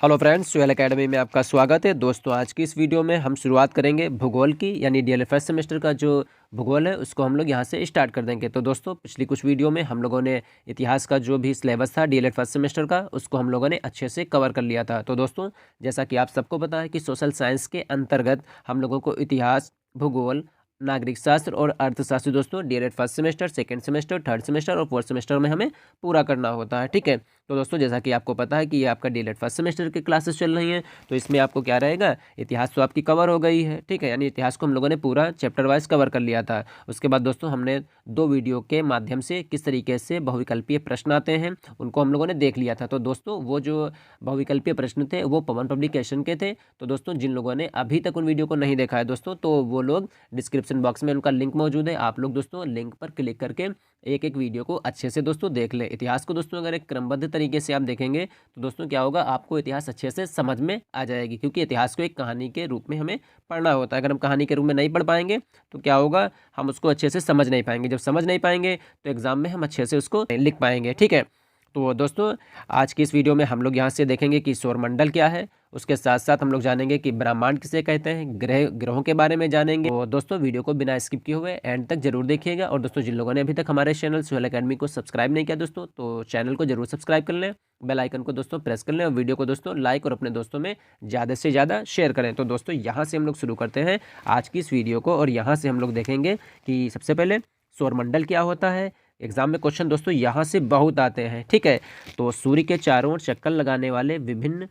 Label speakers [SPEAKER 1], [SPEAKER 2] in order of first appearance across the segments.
[SPEAKER 1] Hello friends, Sohail academy में आपका स्वागत है। दोस्तों, आज की इस वीडियो में हम शुरुआत करेंगे भूगोल की, यानी डीएलएड फर्स्ट सेमेस्टर का जो भूगोल है उसको हम लोग यहाँ से स्टार्ट कर देंगे। तो दोस्तों, पिछली कुछ वीडियो में हम लोगों ने इतिहास का जो भी सिलेबस था डीएलएड फर्स्ट सेमेस्टर का, उसको हम लोगों ने अच्छे से कवर कर लिया था। तो दोस्तों, जैसा कि आप सबको पता है कि सोशल साइंस के अंतर्गत हम लोगों को इतिहास, भूगोल, नागरिक शास्त्र और अर्थशास्त्र दोस्तों DElEd first semester, second semester, third semester और फोर्थ सेमेस्टर में हमें पूरा करना होता है। ठीक है। तो दोस्तों, जैसा कि आपको पता है कि ये आपका डीएलएड फर्स्ट सेमेस्टर की क्लासेस चल रही हैं, तो इसमें आपको क्या रहेगा, इतिहास तो आपकी कवर हो गई है। ठीक है, यानी इतिहास को हम लोगों ने पूरा चैप्टर वाइज कवर कर लिया था। उसके बाद दोस्तों, हमने 2 वीडियो के माध्यम से किस तरीके से बहुविकल्पीय प्रश्न आते हैं उनको हम लोगों ने देख लिया था। तो दोस्तों, वो जो बहुविकल्पीय प्रश्न थे वो पवन पब्लिकेशन के थे। तो दोस्तों, जिन लोगों ने अभी तक उन वीडियो को नहीं देखा है दोस्तों, तो वो लोग डिस्क्रिप्शन बॉक्स में उनका लिंक मौजूद है। आप लोग दोस्तों लिंक पर क्लिक करके एक एक वीडियो को अच्छे से दोस्तों देख लें। इतिहास को दोस्तों अगर एक क्रमबद्ध तरीके से आप देखेंगे तो दोस्तों क्या होगा, आपको इतिहास अच्छे से समझ में आ जाएगी, क्योंकि इतिहास को एक कहानी के रूप में हमें पढ़ना होता है। अगर हम कहानी के रूप में नहीं पढ़ पाएंगे तो क्या होगा, हम उसको अच्छे से समझ नहीं पाएंगे। जब समझ नहीं पाएंगे तो एग्जाम में हम अच्छे से उसको लिख पाएंगे। ठीक है। तो दोस्तों, आज की इस वीडियो में हम लोग यहाँ से देखेंगे कि सौरमंडल क्या है, उसके साथ साथ हम लोग जानेंगे कि ब्रह्मांड किसे कहते हैं, ग्रहों के बारे में जानेंगे। तो दोस्तों, वीडियो को बिना स्किप किए हुए एंड तक जरूर देखिएगा। और दोस्तों, जिन लोगों ने अभी तक हमारे चैनल सोहेल एकेडमी को सब्सक्राइब नहीं किया दोस्तों, तो चैनल को जरूर सब्सक्राइब कर लें, बेल आइकन को दोस्तों प्रेस कर लें और वीडियो को दोस्तों लाइक और अपने दोस्तों में ज़्यादा से ज़्यादा शेयर करें। तो दोस्तों, यहाँ से हम लोग शुरू करते हैं आज की इस वीडियो को, और यहाँ से हम लोग देखेंगे कि सबसे पहले सौरमंडल क्या होता है। एग्जाम में क्वेश्चन दोस्तों यहाँ से बहुत आते हैं। ठीक है। तो सूर्य के चारों ओर चक्कर लगाने वाले विभिन्न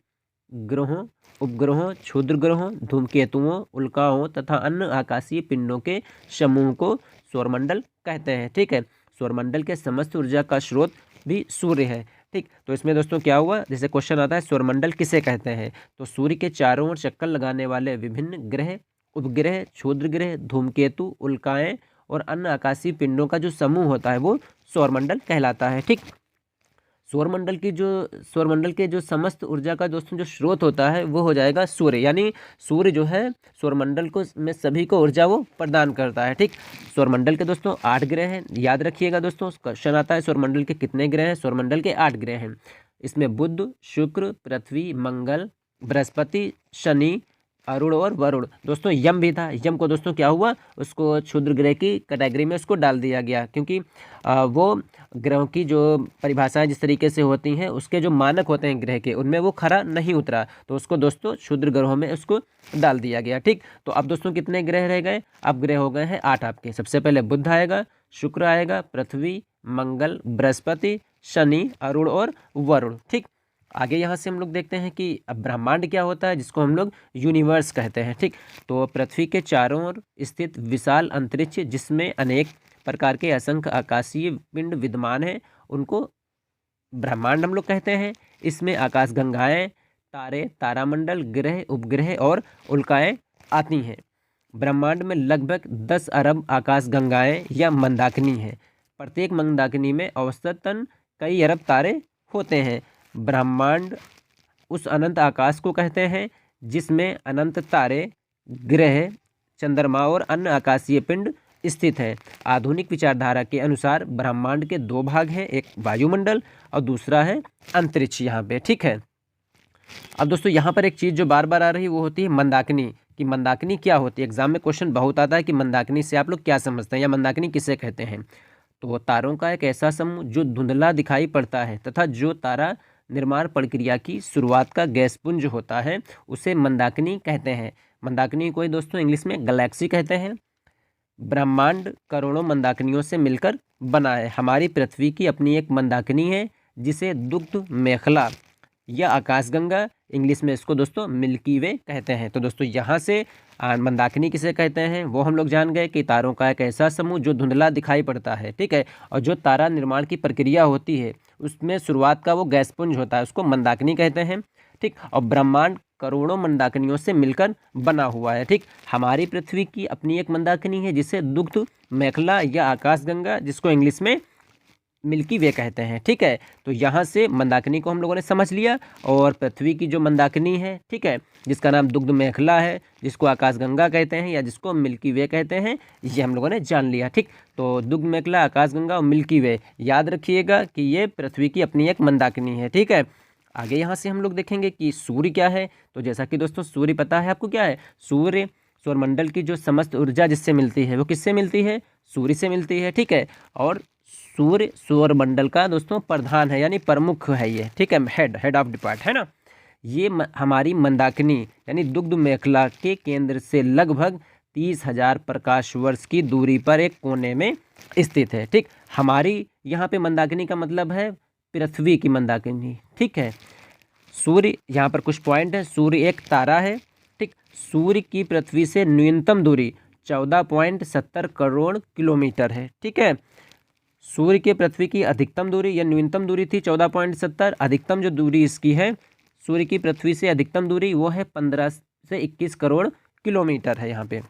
[SPEAKER 1] ग्रहों, उपग्रहों, क्षुद्र ग्रहों, धूमकेतुओं, उल्काओं तथा अन्य आकाशीय पिंडों के समूह को सौरमंडल कहते हैं। ठीक है। सौरमंडल के समस्त ऊर्जा का स्रोत भी सूर्य है। ठीक। तो इसमें दोस्तों क्या हुआ, जैसे क्वेश्चन आता है सौरमंडल किसे कहते हैं, तो सूर्य के चारों ओर चक्कर लगाने वाले विभिन्न ग्रह, उपग्रह, क्षुद्र ग्रह, धूमकेतु, उल्काएं और अन्य आकाशीय पिंडों का जो समूह होता है वो सौरमंडल कहलाता है। ठीक। सौरमंडल के जो समस्त ऊर्जा का दोस्तों जो स्रोत होता है वो हो जाएगा सूर्य, यानी सूर्य जो है सौरमंडल को में सभी को ऊर्जा वो प्रदान करता है। ठीक। सौरमंडल के दोस्तों 8 ग्रह हैं, याद रखिएगा दोस्तों। क्वेश्चन आता है सौरमंडल के कितने ग्रह हैं, सौरमंडल के 8 ग्रह हैं। इसमें बुध, शुक्र, पृथ्वी, मंगल, बृहस्पति, शनि, अरुण और वरुण। दोस्तों यम भी था, यम को दोस्तों क्या हुआ, उसको क्षुद्र ग्रह की कैटेगरी में उसको डाल दिया गया, क्योंकि वो ग्रहों की जो परिभाषाएं जिस तरीके से होती हैं, उसके जो मानक होते हैं ग्रह के, उनमें वो खरा नहीं उतरा, तो उसको दोस्तों क्षुद्र ग्रहों में उसको डाल दिया गया। ठीक। तो अब दोस्तों कितने ग्रह रह गए, अब ग्रह हो गए हैं 8 आपके। सबसे पहले बुध आएगा, शुक्र आएगा, पृथ्वी, मंगल, बृहस्पति, शनि, अरुण और वरुण। ठीक। आगे यहाँ से हम लोग देखते हैं कि अब ब्रह्मांड क्या होता है, जिसको हम लोग यूनिवर्स कहते हैं। ठीक। तो पृथ्वी के चारों ओर स्थित विशाल अंतरिक्ष, जिसमें अनेक प्रकार के असंख्य आकाशीय पिंड विद्यमान हैं, उनको ब्रह्मांड हम लोग कहते हैं। इसमें आकाशगंगाएं, तारे, तारामंडल, ग्रह, उपग्रह और उल्काएं आती हैं। ब्रह्मांड में लगभग 10 अरब आकाशगंगाएं या मंदाकिनी हैं। प्रत्येक मंदाकिनी में औसतन कई अरब तारे होते हैं। ब्रह्मांड उस अनंत आकाश को कहते हैं जिसमें अनंत तारे, ग्रह, चंद्रमा और अन्य आकाशीय पिंड स्थित हैं। आधुनिक विचारधारा के अनुसार ब्रह्मांड के 2 भाग हैं, एक वायुमंडल और दूसरा है अंतरिक्ष यहाँ पे। ठीक है। अब दोस्तों यहाँ पर एक चीज़ जो बार बार आ रही है वो होती है मंदाकिनी, कि मंदाकिनी क्या होती है। एग्जाम में क्वेश्चन बहुत आता है कि मंदाकिनी से आप लोग क्या समझते हैं या मंदाकिनी किसे कहते हैं। तो तारों का एक ऐसा समूह जो धुंधला दिखाई पड़ता है तथा जो तारा निर्माण प्रक्रिया की शुरुआत का गैस पुंज होता है, उसे मंदाकिनी कहते हैं। मंदाकिनी को ही दोस्तों इंग्लिश में गैलेक्सी कहते हैं। ब्रह्मांड करोड़ों मंदाकिनियों से मिलकर बना है। हमारी पृथ्वी की अपनी एक मंदाकिनी है जिसे दुग्ध मेखला या आकाशगंगा, इंग्लिश में इसको दोस्तों मिल्की वे कहते हैं। तो दोस्तों यहाँ से मंदाकिनी किसे कहते हैं वो हम लोग जान गए कि तारों का एक ऐसा समूह जो धुंधला दिखाई पड़ता है। ठीक है। और जो तारा निर्माण की प्रक्रिया होती है उसमें शुरुआत का वो गैसपुंज होता है, उसको मंदाकिनी कहते हैं। ठीक। और ब्रह्मांड करोड़ों मंदाकिनियों से मिलकर बना हुआ है। ठीक। हमारी पृथ्वी की अपनी एक मंदाकिनी है जिसे दुग्ध मेखला या आकाशगंगा, जिसको इंग्लिश में मिल्की वे कहते हैं। ठीक है। तो यहाँ से मंदाकिनी को हम लोगों ने समझ लिया, और पृथ्वी की जो मंदाकिनी है, ठीक है, जिसका नाम दुग्ध मेखला है, जिसको आकाशगंगा कहते हैं या जिसको मिल्की वे कहते हैं, ये हम लोगों ने जान लिया। ठीक। तो दुग्ध मेखला, आकाशगंगा और मिल्की वे याद रखिएगा कि ये पृथ्वी की अपनी एक मंदाकिनी है। ठीक है। आगे यहाँ से हम लोग देखेंगे कि सूर्य क्या है। तो जैसा कि दोस्तों सूर्य पता है आपको क्या है, सूर्य सौरमंडल की जो समस्त ऊर्जा जिससे मिलती है वो किससे मिलती है, सूर्य से मिलती है, ठीक है। और सूर्य सौरमंडल का दोस्तों प्रधान है, यानी प्रमुख है ये, ठीक है, हेड ऑफ डिपार्ट है ना। ये हमारी मंदाकिनी यानी दुग्ध मेखला के केंद्र से लगभग 30,000 प्रकाश वर्ष की दूरी पर एक कोने में स्थित है, ठीक। हमारी यहाँ पे मंदाकिनी का मतलब है पृथ्वी की मंदाकिनी, ठीक है। सूर्य, यहाँ पर कुछ पॉइंट है, सूर्य एक तारा है, ठीक। सूर्य की पृथ्वी से न्यूनतम दूरी 14.70 करोड़ किलोमीटर है, ठीक है। सूर्य के पृथ्वी की अधिकतम दूरी या न्यूनतम दूरी थी 14.70, अधिकतम जो दूरी इसकी है सूर्य की पृथ्वी से अधिकतम दूरी वो है 15 से 21 करोड़ किलोमीटर है। यहाँ पे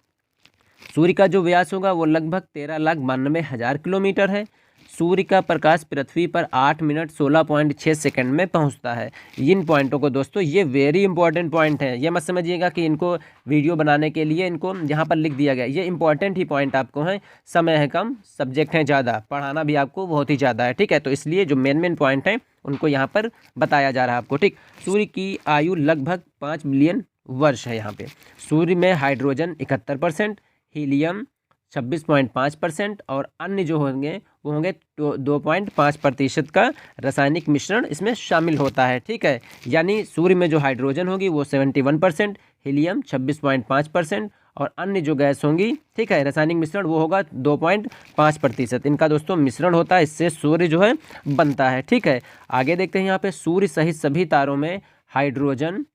[SPEAKER 1] सूर्य का जो व्यास होगा वो लगभग 13,92,000 किलोमीटर है। सूर्य का प्रकाश पृथ्वी पर 8 मिनट 16.6 सेकंड में पहुंचता है। इन पॉइंटों को दोस्तों, ये वेरी इंपॉर्टेंट पॉइंट है, ये मत समझिएगा कि इनको वीडियो बनाने के लिए इनको यहाँ पर लिख दिया गया, ये इंपॉर्टेंट ही पॉइंट आपको है। समय है कम, सब्जेक्ट है ज़्यादा, पढ़ाना भी आपको बहुत ही ज़्यादा है, ठीक है। तो इसलिए जो मेन पॉइंट हैं उनको यहाँ पर बताया जा रहा है आपको, ठीक। सूर्य की आयु लगभग 5 बिलियन वर्ष है। यहाँ पे सूर्य में हाइड्रोजन 71%, हीलियम 26.5% और अन्य जो होंगे वो होंगे 2.5% का रासायनिक मिश्रण इसमें शामिल होता है, ठीक है। यानी सूर्य में जो हाइड्रोजन होगी वो 71%, हीलियम 26.5% और अन्य जो गैस होंगी, ठीक है, रासायनिक मिश्रण वो होगा 2.5%। इनका दोस्तों मिश्रण होता है, इससे सूर्य जो है बनता है, ठीक है। आगे देखते हैं यहाँ पे सूर्य सहित सभी तारों में हाइड्रोजन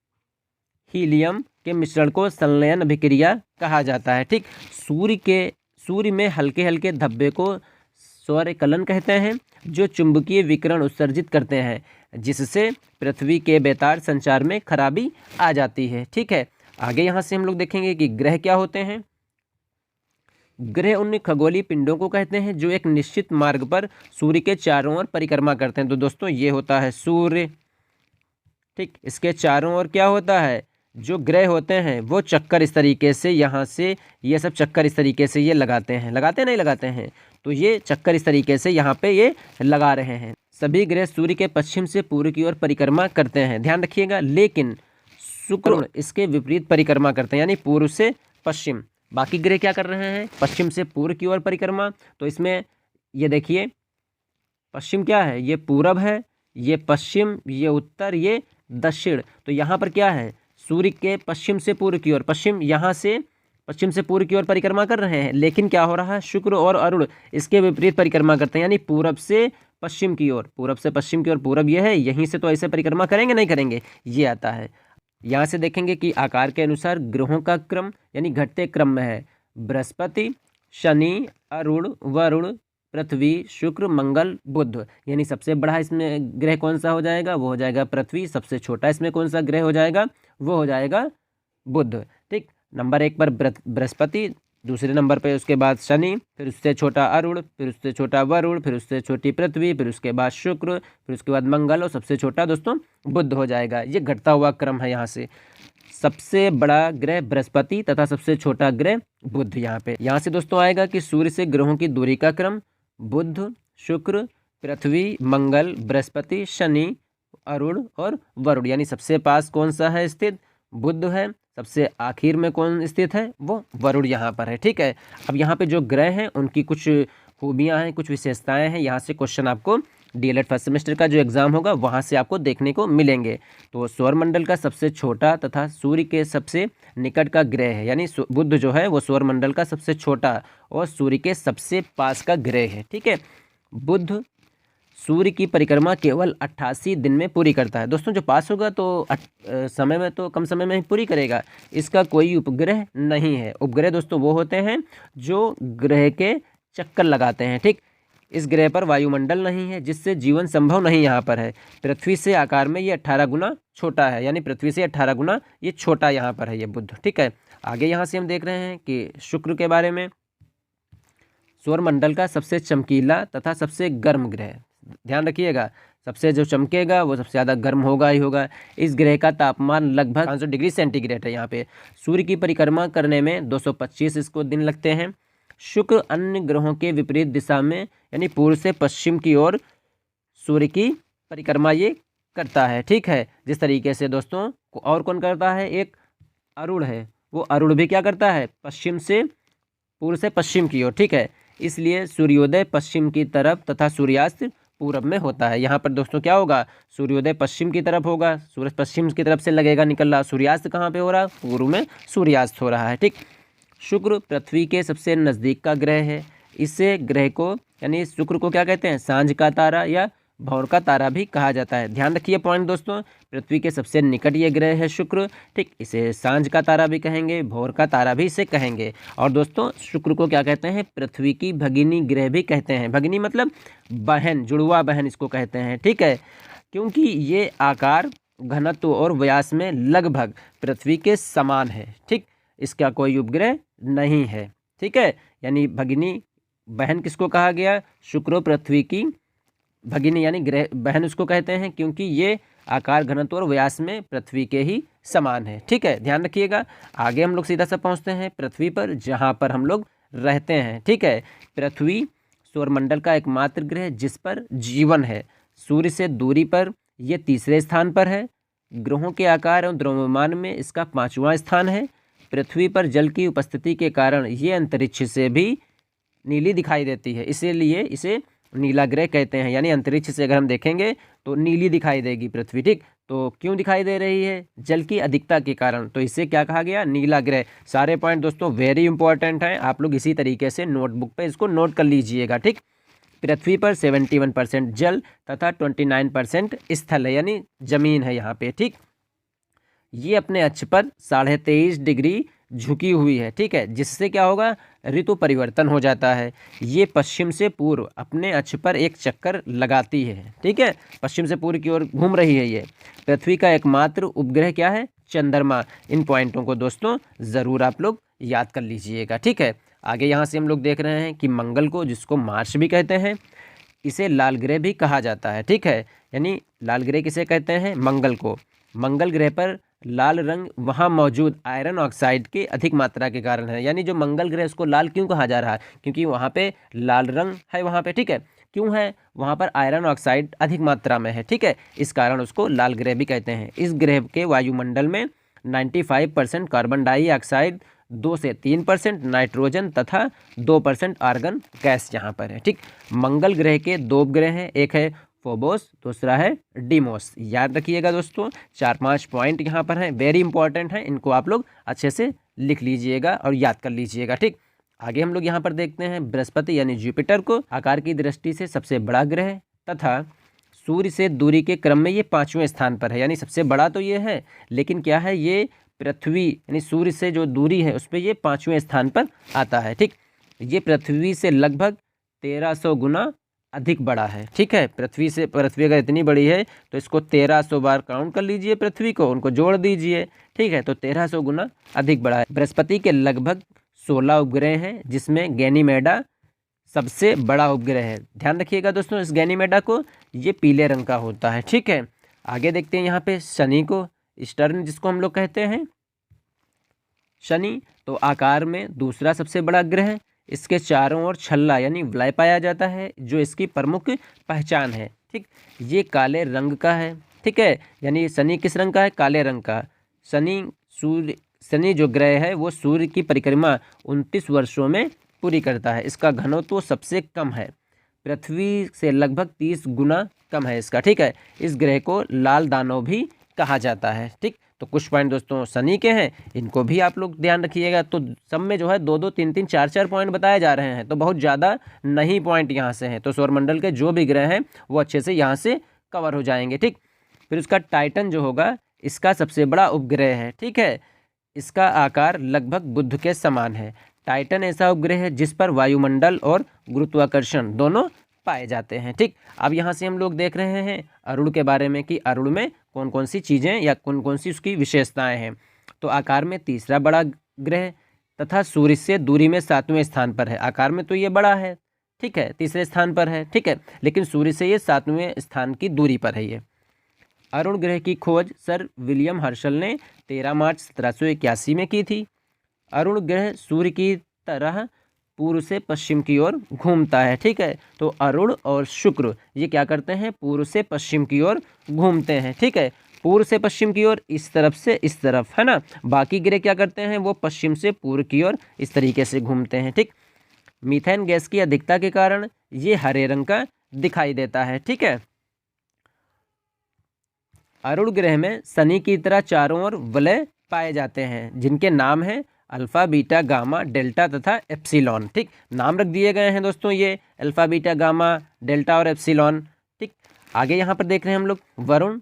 [SPEAKER 1] हीलियम के मिश्रण को संलयन अभिक्रिया कहा जाता है, ठीक। सूर्य में हल्के हल्के धब्बे को सौरकलन कहते हैं, जो चुंबकीय विकिरण उत्सर्जित करते हैं, जिससे पृथ्वी के बेतार संचार में खराबी आ जाती है, ठीक है। आगे यहाँ से हम लोग देखेंगे कि ग्रह क्या होते हैं। ग्रह उन खगोलीय पिंडों को कहते हैं जो एक निश्चित मार्ग पर सूर्य के चारों ओर परिक्रमा करते हैं। तो दोस्तों ये होता है सूर्य, ठीक। इसके चारों ओर क्या होता है, जो ग्रह होते हैं वो चक्कर इस तरीके से, यहाँ से ये सब चक्कर इस तरीके से ये लगाते हैं नहीं लगाते हैं, तो ये चक्कर इस तरीके से यहाँ पे ये लगा रहे हैं। सभी ग्रह सूर्य के पश्चिम से पूर्व की ओर परिक्रमा करते हैं, ध्यान रखिएगा। लेकिन शुक्र इसके विपरीत परिक्रमा करते हैं, यानी पूर्व से पश्चिम। बाकी ग्रह क्या कर रहे हैं, पश्चिम से पूर्व की ओर परिक्रमा। तो इसमें ये देखिए, पश्चिम क्या है, ये पूरब है, ये पश्चिम, ये उत्तर, ये दक्षिण। तो यहाँ पर क्या है, सूर्य के पश्चिम से पूर्व की ओर, पश्चिम, यहाँ से पश्चिम से पूर्व की ओर परिक्रमा कर रहे हैं। लेकिन क्या हो रहा है, शुक्र और अरुण इसके विपरीत परिक्रमा करते हैं, यानी पूरब से पश्चिम की ओर, पूरब से पश्चिम की ओर, पूरब ये है, यहीं से तो ऐसे परिक्रमा करेंगे नहीं करेंगे, ये आता है। यहाँ से देखेंगे कि आकार के अनुसार ग्रहों का क्रम यानी घटते क्रम में है। बृहस्पति, शनि, अरुण, वरुण, पृथ्वी, शुक्र, मंगल, बुध। यानी सबसे बड़ा इसमें ग्रह कौन सा हो जाएगा, वो हो जाएगा पृथ्वी। सबसे छोटा इसमें कौन सा ग्रह हो जाएगा, वो हो जाएगा बुध, ठीक। नंबर 1 पर बृहस्पति, दूसरे नंबर पे उसके बाद शनि, फिर उससे छोटा अरुण, फिर उससे छोटा वरुण, फिर उससे छोटी पृथ्वी, फिर उसके बाद शुक्र, फिर उसके बाद मंगल और सबसे छोटा दोस्तों बुध हो जाएगा। ये घटता हुआ क्रम है। यहाँ से सबसे बड़ा ग्रह बृहस्पति तथा सबसे छोटा ग्रह बुध। यहाँ से दोस्तों आएगा कि सूर्य से ग्रहों की दूरी का क्रम, बुध, शुक्र, पृथ्वी, मंगल, बृहस्पति, शनि, अरुण और वरुण। यानी सबसे पास कौन सा है स्थित, बुध है। सबसे आखिर में कौन स्थित है, वो वरुण यहाँ पर है, ठीक है। अब यहाँ पे जो ग्रह हैं उनकी कुछ खूबियाँ हैं, कुछ विशेषताएं हैं। यहाँ से क्वेश्चन आपको डीएलएड फर्स्ट सेमेस्टर का जो एग्ज़ाम होगा वहाँ से आपको देखने को मिलेंगे। तो सौरमंडल का सबसे छोटा तथा सूर्य के सबसे निकट का ग्रह है, यानी बुध जो है वो सौरमंडल का सबसे छोटा और सूर्य के सबसे पास का ग्रह है, ठीक है। बुध सूर्य की परिक्रमा केवल 88 दिन में पूरी करता है। दोस्तों जो पास होगा तो समय में तो कम समय में ही पूरी करेगा। इसका कोई उपग्रह नहीं है। उपग्रह दोस्तों वो होते हैं जो ग्रह के चक्कर लगाते हैं, ठीक। इस ग्रह पर वायुमंडल नहीं है, जिससे जीवन संभव नहीं यहाँ पर है। पृथ्वी से आकार में ये 18 गुना छोटा है, यानी पृथ्वी से 18 गुना ये छोटा यहाँ पर है ये बुध, ठीक है। आगे यहाँ से हम देख रहे हैं कि शुक्र के बारे में। सौरमंडल का सबसे चमकीला तथा सबसे गर्म ग्रह, ध्यान रखिएगा, सबसे जो चमकेगा वो सबसे ज़्यादा गर्म होगा ही होगा। इस ग्रह का तापमान लगभग 500 डिग्री सेंटीग्रेड है। यहाँ पे सूर्य की परिक्रमा करने में 225 इसको दिन लगते हैं। शुक्र अन्य ग्रहों के विपरीत दिशा में यानी पूर्व से पश्चिम की ओर सूर्य की परिक्रमा ये करता है, ठीक है। जिस तरीके से दोस्तों और कौन करता है, एक अरुण है, वो अरुण भी क्या करता है, पश्चिम से पूर्व से पश्चिम की ओर, ठीक है। इसलिए सूर्योदय पश्चिम की तरफ तथा सूर्यास्त पूरब में होता है। यहाँ पर दोस्तों क्या होगा, सूर्योदय पश्चिम की तरफ होगा, सूरज पश्चिम की तरफ से लगेगा निकल रहा, सूर्यास्त कहाँ पे हो रहा, पूर्व में सूर्यास्त हो रहा है, ठीक। शुक्र पृथ्वी के सबसे नज़दीक का ग्रह है। इसे ग्रह को यानी शुक्र को क्या कहते हैं, सांझ का तारा या भौर का तारा भी कहा जाता है। ध्यान रखिए पॉइंट दोस्तों, पृथ्वी के सबसे निकट ये ग्रह है शुक्र, ठीक। इसे सांझ का तारा भी कहेंगे, भौर का तारा भी इसे कहेंगे। और दोस्तों शुक्र को क्या कहते हैं, पृथ्वी की भगिनी ग्रह भी कहते हैं। भगिनी मतलब बहन, जुड़वा बहन इसको कहते हैं, ठीक है। क्योंकि ये आकार, घनत्व और व्यास में लगभग पृथ्वी के समान है, ठीक। इसका कोई उपग्रह नहीं है, ठीक है। यानी भगिनी बहन किसको कहा गया, शुक्र पृथ्वी की भगिनी यानी ग्रह बहन उसको कहते हैं, क्योंकि ये आकार, घनत्व और व्यास में पृथ्वी के ही समान है, ठीक है। ध्यान रखिएगा। आगे हम लोग सीधा सा पहुंचते हैं पृथ्वी पर, जहां पर हम लोग रहते हैं, ठीक है। पृथ्वी सौरमंडल का एकमात्र ग्रह है जिस पर जीवन है। सूर्य से दूरी पर यह तीसरे स्थान पर है। ग्रहों के आकार एवं द्रव्यमान में इसका 5वां स्थान है। पृथ्वी पर जल की उपस्थिति के कारण ये अंतरिक्ष से भी नीली दिखाई देती है, इसीलिए इसे नीला ग्रह कहते हैं। यानी अंतरिक्ष से अगर हम देखेंगे तो नीली दिखाई देगी पृथ्वी, ठीक। तो क्यों दिखाई दे रही है, जल की अधिकता के कारण, तो इसे क्या कहा गया, नीला ग्रह। सारे पॉइंट दोस्तों वेरी इंपॉर्टेंट हैं, आप लोग इसी तरीके से नोटबुक पे इसको नोट कर लीजिएगा, ठीक। पृथ्वी पर 71% जल तथा 29% स्थल है, यानी जमीन है यहाँ पे, ठीक। ये अपने अक्ष पर 23.5 डिग्री झुकी हुई है, ठीक है, जिससे क्या होगा, ऋतु परिवर्तन हो जाता है। ये पश्चिम से पूर्व अपने अक्ष पर एक चक्कर लगाती है, ठीक है, पश्चिम से पूर्व की ओर घूम रही है ये। पृथ्वी का एकमात्र उपग्रह क्या है, चंद्रमा। इन पॉइंटों को दोस्तों ज़रूर आप लोग याद कर लीजिएगा, ठीक है। आगे यहाँ से हम लोग देख रहे हैं कि मंगल को, जिसको मार्स भी कहते हैं, इसे लाल ग्रह भी कहा जाता है, ठीक है। यानी लाल ग्रह किसे कहते हैं, मंगल को। मंगल ग्रह पर लाल रंग वहाँ मौजूद आयरन ऑक्साइड की अधिक मात्रा के कारण है। यानी जो मंगल ग्रह उसको लाल क्यों कहा जा रहा है, क्योंकि वहाँ पे लाल रंग है वहाँ पे, ठीक है। क्यों है, वहाँ पर आयरन ऑक्साइड अधिक मात्रा में है, ठीक है, इस कारण उसको लाल ग्रह भी कहते हैं। इस ग्रह के वायुमंडल में 95% कार्बन डाइऑक्साइड, 2 से 3% नाइट्रोजन तथा 2% आर्गन गैस यहाँ पर है, ठीक। मंगल ग्रह के 2 उपग्रह हैं, एक है फोबोस, दूसरा है डीमोस। याद रखिएगा दोस्तों, 4-5 पॉइंट यहाँ पर हैं, वेरी इंपॉर्टेंट हैं, इनको आप लोग अच्छे से लिख लीजिएगा और याद कर लीजिएगा, ठीक। आगे हम लोग यहाँ पर देखते हैं बृहस्पति यानी जुपिटर को। आकार की दृष्टि से सबसे बड़ा ग्रह तथा सूर्य से दूरी के क्रम में ये 5वें स्थान पर है। यानी सबसे बड़ा तो ये है, लेकिन क्या है, ये पृथ्वी यानी सूर्य से जो दूरी है उस पर ये 5वें स्थान पर आता है, ठीक। ये पृथ्वी से लगभग 1300 गुना अधिक बड़ा है, ठीक है। पृथ्वी अगर इतनी बड़ी है तो इसको 1300 बार काउंट कर लीजिए, पृथ्वी को उनको जोड़ दीजिए, ठीक है, तो 1300 गुना अधिक बड़ा है। बृहस्पति के लगभग 16 उपग्रह हैं, जिसमें गैनीमेडा सबसे बड़ा उपग्रह है। ध्यान रखिएगा दोस्तों इस गैनीमेडा को, ये पीले रंग का होता है, ठीक है। आगे देखते हैं यहाँ पे शनि को, ईस्टर्न जिसको हम लोग कहते हैं शनि, तो आकार में दूसरा सबसे बड़ा ग्रह है। इसके चारों ओर छल्ला यानी वलय पाया जाता है, जो इसकी प्रमुख पहचान है, ठीक। ये काले रंग का है, ठीक है। यानी शनि किस रंग का है, काले रंग का। शनि जो ग्रह है वो सूर्य की परिक्रमा 29 वर्षों में पूरी करता है। इसका घनत्व सबसे कम है, पृथ्वी से लगभग 30 गुना कम है इसका, ठीक है। इस ग्रह को लाल दानव भी कहा जाता है, ठीक। तो कुछ पॉइंट दोस्तों शनि के हैं, इनको भी आप लोग ध्यान रखिएगा। तो सब में जो है 2-2, 3-3, 4-4 पॉइंट बताए जा रहे हैं, तो बहुत ज़्यादा नहीं पॉइंट यहाँ से हैं। तो सौरमंडल के जो भी ग्रह हैं वो अच्छे से यहाँ से कवर हो जाएंगे, ठीक। फिर उसका टाइटन जो होगा, इसका सबसे बड़ा उपग्रह है, ठीक है। इसका आकार लगभग बुध के समान है। टाइटन ऐसा उपग्रह है जिस पर वायुमंडल और गुरुत्वाकर्षण दोनों पाए जाते हैं, ठीक। अब यहाँ से हम लोग देख रहे हैं अरुण के बारे में कि अरुण में कौन कौन सी चीज़ें या कौन कौन सी उसकी विशेषताएं हैं। तो आकार में तीसरा बड़ा ग्रह तथा सूर्य से दूरी में 7वें स्थान पर है। आकार में तो ये बड़ा है, ठीक है, तीसरे स्थान पर है, ठीक है, लेकिन सूर्य से ये 7वें स्थान की दूरी पर है ये। अरुण ग्रह की खोज सर विलियम हर्शल ने 13 मार्च 1781 में की थी। अरुण ग्रह सूर्य की तरह पूर्व से पश्चिम की ओर घूमता है। ठीक है, तो अरुण और शुक्र ये क्या करते हैं, पूर्व से पश्चिम की ओर घूमते हैं। ठीक है, पूर्व से पश्चिम की ओर, इस तरफ से इस तरफ, है ना। बाकी ग्रह क्या करते हैं, वो पश्चिम से पूर्व की ओर इस तरीके से घूमते हैं। ठीक, मीथेन गैस की अधिकता के कारण ये हरे रंग का दिखाई देता है। ठीक है, अरुण ग्रह में शनि की तरह चारों ओर वलय पाए जाते हैं, जिनके नाम हैं अल्फा, बीटा, गामा, डेल्टा तथा एप्सिलॉन। ठीक, नाम रख दिए गए हैं दोस्तों ये अल्फा, बीटा, गामा, डेल्टा और एप्सिलॉन। ठीक, आगे यहाँ पर देख रहे हैं हम लोग वरुण।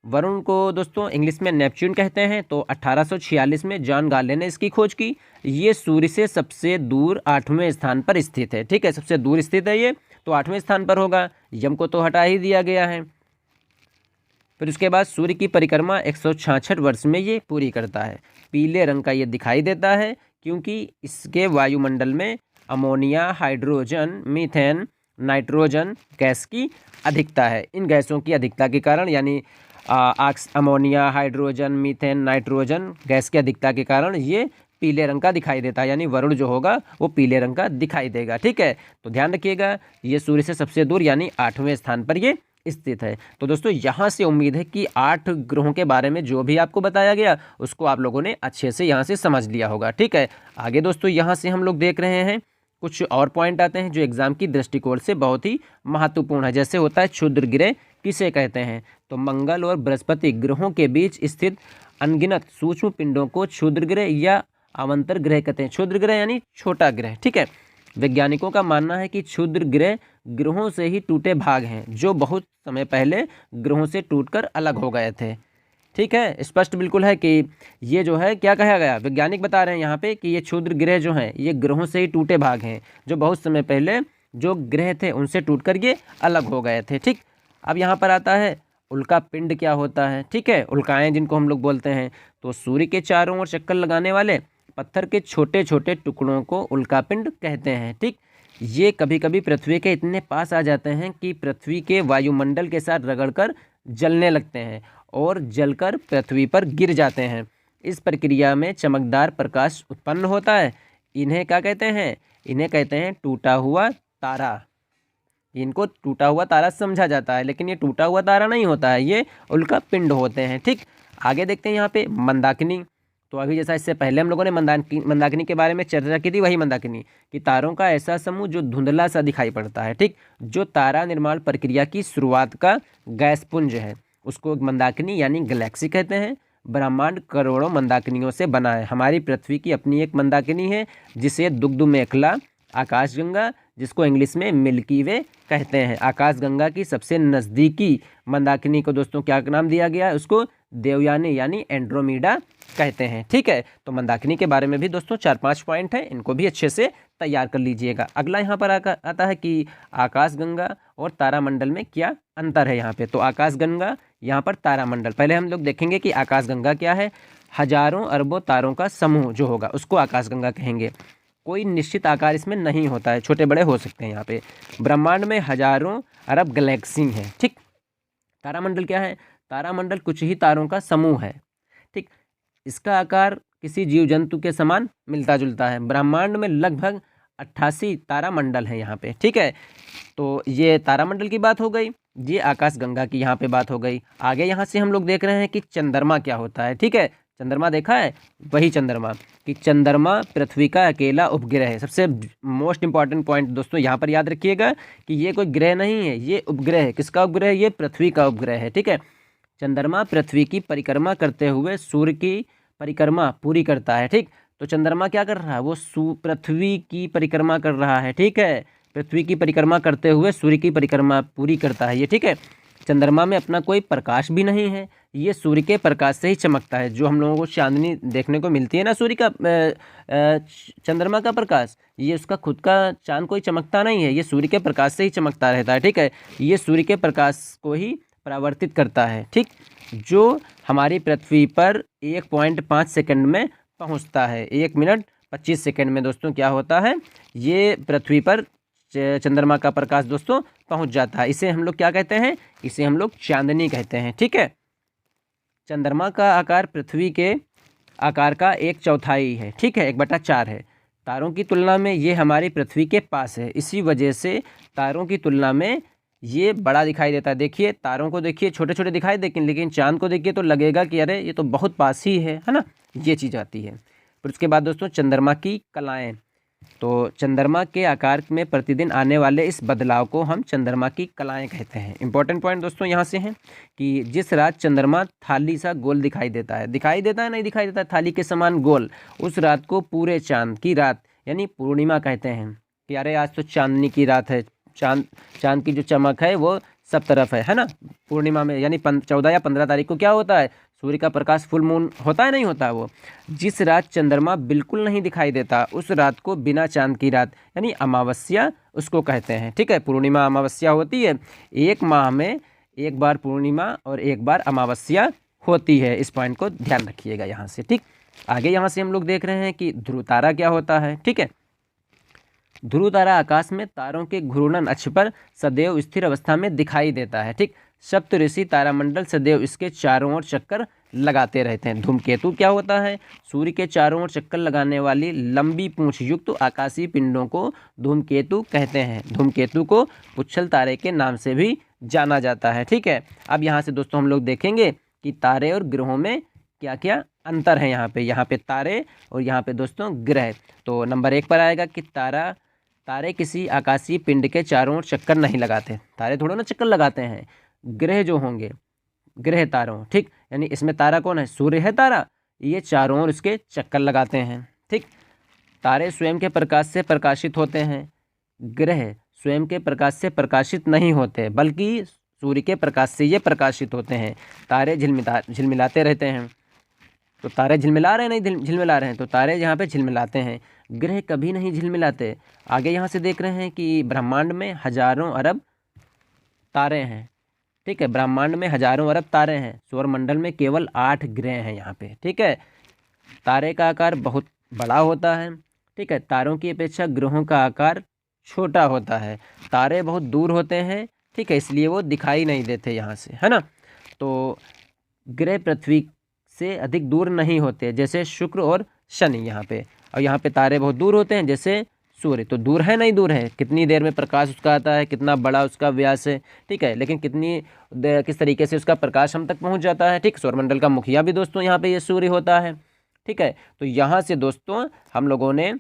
[SPEAKER 1] वरुण को दोस्तों इंग्लिश में नेपच्यून कहते हैं। तो 1846 में जॉन गाले ने इसकी खोज की। ये सूर्य से सबसे दूर 8वें स्थान पर स्थित है। ठीक है, सबसे दूर स्थित है ये, तो 8वें स्थान पर होगा। यम को तो हटा ही दिया गया है। फिर उसके बाद सूर्य की परिक्रमा 166 वर्ष में ये पूरी करता है। पीले रंग का ये दिखाई देता है क्योंकि इसके वायुमंडल में ammonia, hydrogen, methane, nitrogen gas की अधिकता है। इन गैसों की अधिकता के कारण यानी ammonia, hydrogen, methane, nitrogen gas की अधिकता के कारण ये पीले रंग का दिखाई देता है, यानी वरुण जो होगा वो पीले रंग का दिखाई देगा। ठीक है, तो ध्यान रखिएगा ये सूर्य से सबसे दूर यानी 8वें स्थान पर ये स्थित है। तो दोस्तों यहाँ से उम्मीद है कि 8 ग्रहों के बारे में जो भी आपको बताया गया उसको आप लोगों ने अच्छे से यहाँ से समझ लिया होगा। ठीक है, आगे दोस्तों यहाँ से हम लोग देख रहे हैं कुछ और पॉइंट आते हैं जो एग्जाम की दृष्टिकोण से बहुत ही महत्वपूर्ण है। जैसे होता है क्षुद्र ग्रह किसे कहते हैं, तो मंगल और बृहस्पति ग्रहों के बीच स्थित अनगिनत सूक्ष्म पिंडों को क्षुद्र ग्रह या अवंतर ग्रह कहते हैं। क्षुद्र ग्रह यानी छोटा ग्रह। ठीक है, वैज्ञानिकों का मानना है कि क्षुद्र ग्रह ग्रहों से ही टूटे भाग हैं जो बहुत समय पहले ग्रहों से टूटकर अलग हो गए थे। ठीक है, स्पष्ट बिल्कुल है कि ये जो है क्या कहा गया, वैज्ञानिक बता रहे हैं यहाँ पे कि ये क्षुद्र ग्रह जो हैं ये ग्रहों से ही टूटे भाग हैं जो बहुत समय पहले जो ग्रह थे उनसे टूटकर ये अलग हो गए थे। ठीक, अब यहाँ पर आता है उल्का पिंड क्या होता है। ठीक है, उल्काएं जिनको हम लोग बोलते हैं, तो सूर्य के चारों ओर चक्कर लगाने वाले पत्थर के छोटे छोटे टुकड़ों को उल्का पिंड कहते हैं। ठीक, ये कभी कभी पृथ्वी के इतने पास आ जाते हैं कि पृथ्वी के वायुमंडल के साथ रगड़कर जलने लगते हैं और जलकर पृथ्वी पर गिर जाते हैं। इस प्रक्रिया में चमकदार प्रकाश उत्पन्न होता है। इन्हें क्या कहते हैं, इन्हें कहते हैं टूटा हुआ तारा। इनको टूटा हुआ तारा समझा जाता है, लेकिन ये टूटा हुआ तारा नहीं होता है, ये उल्का पिंड होते हैं। ठीक, आगे देखते हैं यहाँ पे मंदाकिनी। तो अभी जैसा इससे पहले हम लोगों ने मंदाकिनी के बारे में चर्चा की थी, वही मंदाकिनी कि तारों का ऐसा समूह जो धुंधला सा दिखाई पड़ता है। ठीक, जो तारा निर्माण प्रक्रिया की शुरुआत का गैस पुंज है उसको मंदाकिनी यानी गैलेक्सी कहते हैं। ब्रह्मांड करोड़ों मंदाकिनियों से बना है। हमारी पृथ्वी की अपनी एक मंदाकिनी है जिसे दुग्ध मेखला आकाशगंगा, जिसको इंग्लिश में मिल्की वे कहते हैं। आकाशगंगा की सबसे नज़दीकी मंदाकिनी को दोस्तों क्या नाम दिया गया है, उसको देवयानी यानी एंड्रोमीडा कहते हैं। ठीक है, तो मंदाकिनी के बारे में भी दोस्तों 4-5 पॉइंट हैं, इनको भी अच्छे से तैयार कर लीजिएगा। अगला यहाँ पर आता है कि आकाशगंगा और तारामंडल में क्या अंतर है। यहाँ पे तो आकाशगंगा, यहाँ पर तारामंडल। पहले हम लोग देखेंगे कि आकाशगंगा क्या है। हजारों अरबों तारों का समूह जो होगा उसको आकाशगंगा कहेंगे। कोई निश्चित आकार इसमें नहीं होता है, छोटे बड़े हो सकते हैं। यहाँ पे ब्रह्मांड में हजारों अरब गैलेक्सी हैं। ठीक, तारामंडल क्या है, तारामंडल कुछ ही तारों का समूह है। ठीक, इसका आकार किसी जीव जंतु के समान मिलता जुलता है। ब्रह्मांड में लगभग 88 तारामंडल हैं यहाँ पे। ठीक है, तो ये तारामंडल की बात हो गई, ये आकाशगंगा की यहाँ पे बात हो गई। आगे यहाँ से हम लोग देख रहे हैं कि चंद्रमा क्या होता है। ठीक है, चंद्रमा देखा है, वही चंद्रमा कि चंद्रमा पृथ्वी का अकेला उपग्रह है। सबसे मोस्ट इंपॉर्टेंट पॉइंट दोस्तों यहाँ पर याद रखिएगा कि ये कोई ग्रह नहीं है, ये उपग्रह है। किसका उपग्रह है, ये पृथ्वी का उपग्रह है। ठीक है, चंद्रमा पृथ्वी की परिक्रमा करते हुए सूर्य की परिक्रमा पूरी करता है। ठीक, तो चंद्रमा क्या कर रहा है, वो पृथ्वी की परिक्रमा कर रहा है। ठीक है, पृथ्वी की परिक्रमा करते हुए सूर्य की परिक्रमा पूरी करता है ये। ठीक है, चंद्रमा में अपना कोई प्रकाश भी नहीं है, ये सूर्य के प्रकाश से ही चमकता है। जो हम लोगों को चांदनी देखने को मिलती है ना, सूर्य का चंद्रमा का प्रकाश, ये उसका खुद का चांद कोई चमकता नहीं है, ये सूर्य के प्रकाश से ही चमकता रहता है। ठीक है, ये सूर्य के प्रकाश को ही परावर्तित करता है। ठीक, जो हमारी पृथ्वी पर 1.5 सेकंड में पहुंचता है। 1 मिनट 25 सेकंड में दोस्तों क्या होता है, ये पृथ्वी पर चंद्रमा का प्रकाश दोस्तों पहुंच जाता है। इसे हम लोग क्या कहते हैं, इसे हम लोग चांदनी कहते हैं। ठीक है, चंद्रमा का आकार पृथ्वी के आकार का 1/4 है। ठीक है, 1/4 है। तारों की तुलना में ये हमारी पृथ्वी के पास है, इसी वजह से तारों की तुलना में ये बड़ा दिखाई देता है। देखिए तारों को देखिए छोटे छोटे दिखाई लेकिन चांद को देखिए तो लगेगा कि अरे ये तो बहुत पास ही है ना, ये चीज़ आती है। फिर उसके बाद दोस्तों चंद्रमा की कलाएँ। तो चंद्रमा के आकार में प्रतिदिन आने वाले इस बदलाव को हम चंद्रमा की कलाएँ कहते हैं। इंपॉर्टेंट पॉइंट दोस्तों यहाँ से हैं कि जिस रात चंद्रमा थाली सा गोल दिखाई देता है नहीं दिखाई देता थाली के समान गोल, उस रात को पूरे चांद की रात यानी पूर्णिमा कहते हैं कि अरे आज तो चांदनी की रात है, चांद की जो चमक है वो सब तरफ है ना। पूर्णिमा में यानी 14 या 15 तारीख को क्या होता है, सूर्य का प्रकाश फुल मून होता है नहीं होता, वो जिस रात चंद्रमा बिल्कुल नहीं दिखाई देता उस रात को बिना चांद की रात यानी अमावस्या उसको कहते हैं। ठीक है, पूर्णिमा अमावस्या होती है, एक माह में एक बार पूर्णिमा और एक बार अमावस्या होती है। इस पॉइंट को ध्यान रखिएगा यहाँ से। ठीक, आगे यहाँ से हम लोग देख रहे हैं कि ध्रुव तारा क्या होता है। ठीक है, ध्रुव तारा आकाश में तारों के घूर्णन अक्ष पर सदैव स्थिर अवस्था में दिखाई देता है। ठीक, सप्तऋषि तारामंडल सदैव इसके चारों ओर चक्कर लगाते रहते हैं। धूमकेतु क्या होता है, सूर्य के चारों ओर चक्कर लगाने वाली लंबी पूंछ युक्त आकाशीय पिंडों को धूमकेतु कहते हैं। धूमकेतु को पुच्छल तारे के नाम से भी जाना जाता है। ठीक है, अब यहाँ से दोस्तों हम लोग देखेंगे कि तारे और ग्रहों में क्या क्या अंतर है। यहाँ पे तारे और यहाँ पे दोस्तों ग्रह। तो नंबर 1 पर आएगा कि तारे किसी आकाशीय पिंड के चारों ओर चक्कर नहीं लगाते। तारे थोड़ा ना चक्कर लगाते हैं, ग्रह जो होंगे ग्रह तारों। ठीक, यानी इसमें तारा कौन है, सूर्य है तारा, ये चारों ओर इसके चक्कर लगाते हैं। ठीक, तारे स्वयं के प्रकाश से प्रकाशित होते हैं, ग्रह स्वयं के प्रकाश से प्रकाशित नहीं होते बल्कि सूर्य के प्रकाश से ये प्रकाशित होते हैं। तारे झिलमिलाते रहते हैं, तो तारे झिलमिला रहे हैं नहीं झिलमिला रहे हैं, तो तारे यहाँ पे झिलमिलाते हैं, ग्रह कभी नहीं झिलमिलाते। आगे यहाँ से देख रहे हैं कि ब्रह्मांड में हजारों अरब तारे हैं। ठीक है, ब्रह्मांड में हजारों अरब तारे हैं, सौरमंडल में केवल 8 ग्रह हैं यहाँ पे। ठीक है, तारे का आकार बहुत बड़ा होता है। ठीक है, तारों की अपेक्षा ग्रहों का आकार छोटा होता है। तारे बहुत दूर होते हैं, ठीक है, इसलिए वो दिखाई नहीं देते यहाँ से, है ना। तो ग्रह पृथ्वी से अधिक दूर नहीं होते जैसे शुक्र और शनि यहाँ पे, और यहाँ पे तारे बहुत दूर होते हैं जैसे सूर्य। तो दूर है नहीं दूर है, कितनी देर में प्रकाश उसका आता है, कितना बड़ा उसका व्यास है। ठीक है, लेकिन किस तरीके से उसका प्रकाश हम तक पहुँच जाता है। ठीक, सौरमंडल का मुखिया भी दोस्तों यहाँ पे ये सूर्य होता है। ठीक है, तो यहाँ से दोस्तों हम लोगों ने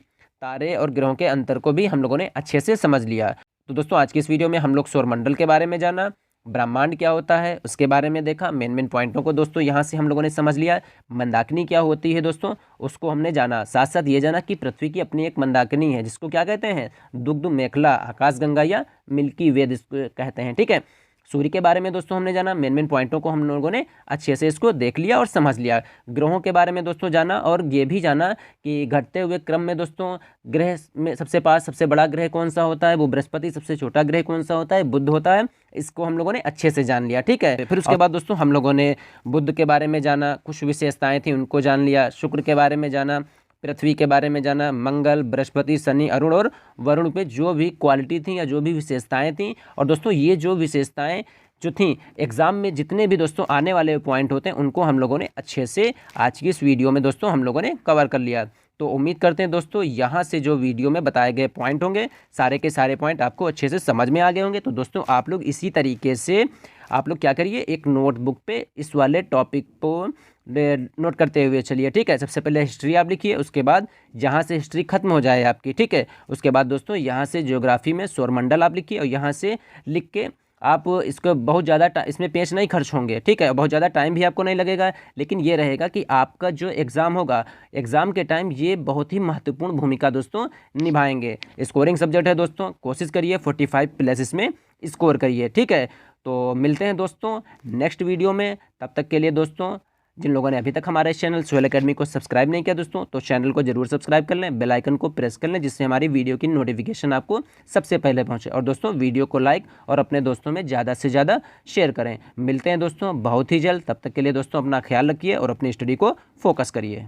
[SPEAKER 1] तारे और ग्रहों के अंतर को भी हम लोगों ने अच्छे से समझ लिया। तो दोस्तों आज की इस वीडियो में हम लोग सौरमंडल के बारे में जाना, ब्रह्मांड क्या होता है उसके बारे में देखा, मेन पॉइंटों को दोस्तों यहाँ से हम लोगों ने समझ लिया। मंदाकिनी क्या होती है दोस्तों उसको हमने जाना, साथ साथ ये जाना कि पृथ्वी की अपनी एक मंदाकिनी है जिसको क्या कहते हैं, दुग्ध मेखला, आकाशगंगा या मिल्की वे इसको कहते हैं। ठीक है, सूर्य के बारे में दोस्तों हमने जाना, मेन पॉइंटों को हम लोगों ने अच्छे से इसको देख लिया और समझ लिया। ग्रहों के बारे में दोस्तों जाना, और ये भी जाना कि घटते हुए क्रम में दोस्तों ग्रह में सबसे बड़ा ग्रह कौन सा होता है, वो बृहस्पति, सबसे छोटा ग्रह कौन सा होता है, बुध होता है। इसको हम लोगों ने अच्छे से जान लिया। ठीक है, फिर उसके बाद दोस्तों हम लोगों ने बुध के बारे में जाना, कुछ विशेषताएँ थी उनको जान लिया, शुक्र के बारे में जाना, पृथ्वी के बारे में जाना, मंगल, बृहस्पति, शनि, अरुण और वरुण पे जो भी क्वालिटी थी या जो भी विशेषताएं थी। और दोस्तों ये जो विशेषताएं जो थी एग्जाम में जितने भी दोस्तों आने वाले पॉइंट होते हैं उनको हम लोगों ने अच्छे से आज की इस वीडियो में दोस्तों हम लोगों ने कवर कर लिया। तो उम्मीद करते हैं दोस्तों यहाँ से जो वीडियो में बताए गए पॉइंट होंगे सारे के सारे पॉइंट आपको अच्छे से समझ में आ गए होंगे। तो दोस्तों आप लोग इसी तरीके से आप लोग क्या करिए, एक नोटबुक पे इस वाले टॉपिक को नोट करते हुए चलिए। ठीक है, सबसे पहले हिस्ट्री आप लिखिए, उसके बाद जहाँ से हिस्ट्री खत्म हो जाए आपकी, ठीक है, उसके बाद दोस्तों यहाँ से ज्योग्राफी में सौरमंडल आप लिखिए, और यहाँ से लिख के आप इसको बहुत ज़्यादा इसमें पेज नहीं खर्च होंगे। ठीक है, बहुत ज़्यादा टाइम भी आपको नहीं लगेगा, लेकिन ये रहेगा कि आपका जो एग्ज़ाम होगा एग्ज़ाम के टाइम ये बहुत ही महत्वपूर्ण भूमिका दोस्तों निभाएंगे। स्कोरिंग सब्जेक्ट है दोस्तों, कोशिश करिए 45+ इसमें स्कोर करिए। ठीक है, तो मिलते हैं दोस्तों नेक्स्ट वीडियो में, तब तक के लिए दोस्तों जिन लोगों ने अभी तक हमारे चैनल सोहेल एकेडमी को सब्सक्राइब नहीं किया दोस्तों, तो चैनल को जरूर सब्सक्राइब कर लें, बेल आइकन को प्रेस कर लें, जिससे हमारी वीडियो की नोटिफिकेशन आपको सबसे पहले पहुंचे। और दोस्तों वीडियो को लाइक और अपने दोस्तों में ज़्यादा से ज़्यादा शेयर करें। मिलते हैं दोस्तों बहुत ही जल्द, तब तक के लिए दोस्तों अपना ख्याल रखिए और अपनी स्टडी को फोकस करिए।